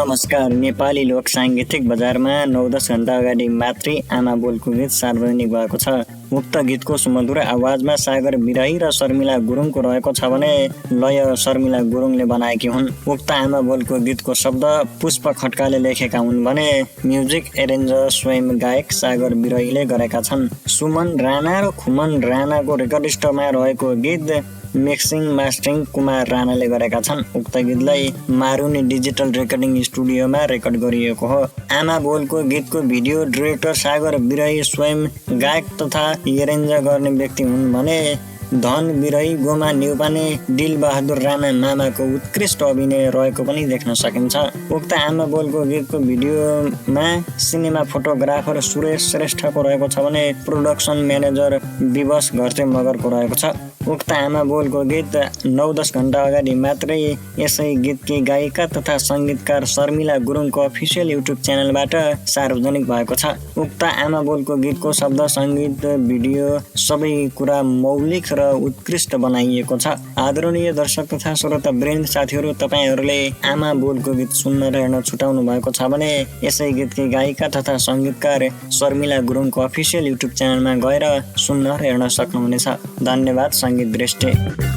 नमस्कार। नेपाली लोक साङ्गीतिक बजारमा 9-10 घण्टा अगाडि मात्रै आमा बोलको गीत सार्वजनिक भएको छ। उक्त गीतको सुमधुर आवाजमा सागर बिराही र शर्मिला गुरुङको रहेको छ भने लय शर्मिला गुरुङले बनाएकी हुन्। उक्त आमा बोलको गीतको शब्द पुष्प खड्काले लेखेका हुन् भने म्युजिक एरेन्जर स्वयं गायक सागर बिराहीले गरेका छन्। सुमन राणा र खुमन राणाको रेकर्डिस्टमा रहेको गीत मिक्सिङ मास्टरिङ कुमार राणाले गरेका छन्। उक्त गीतलाई मारुनी डिजिटल रेकर्डिङ स्टुडियोमा रेकर्ड गरिएको हो। आमा बोलको गीतको भिडियो डिरेक्टर सागर बिराही स्वयं गायक तथा एरेन्ज गर्ने व्यक्ति हुन् भने धन बिराही, गोमा न्युपाने, दिल बहादुर राणा मामाको उत्कृष्ट अभिनय रहेको पनि देख्न सकिन्छ। उक्त आमा बोलको गीतको भिडियोमा सिनेमा फोटोग्राफर सुरेश श्रेष्ठको रहेको छ भने प्रोडक्सन म्यानेजर विवश घरते मगरको रहेको छ। उक्त आमा बोलको गीत 9-10 घण्टा अगाडि मात्रै यसै गीतकी गायिका तथा सङ्गीतकार शर्मिला गुरुङको अफिसियल युट्युब च्यानलबाट सार्वजनिक भएको छ। उक्त आमा बोलको गीतको शब्द, सङ्गीत, भिडियो सबै कुरा मौलिक र उत्कृष्ट बनाइएको छ। आदरणीय दर्शक तथा श्रोता वृन्द साथीहरू, तपाईहरूले आमा बोलको गीत सुन्न र हेर्न छुटाउनु भएको छ भने यसै गीतकी गायिका तथा सङ्गीतकार शर्मिला गुरुङको अफिसियल युट्युब च्यानलमा गएर सुन्न र हेर्न सक्नुहुनेछ। धन्यवाद सङ्गीत दृष्टि।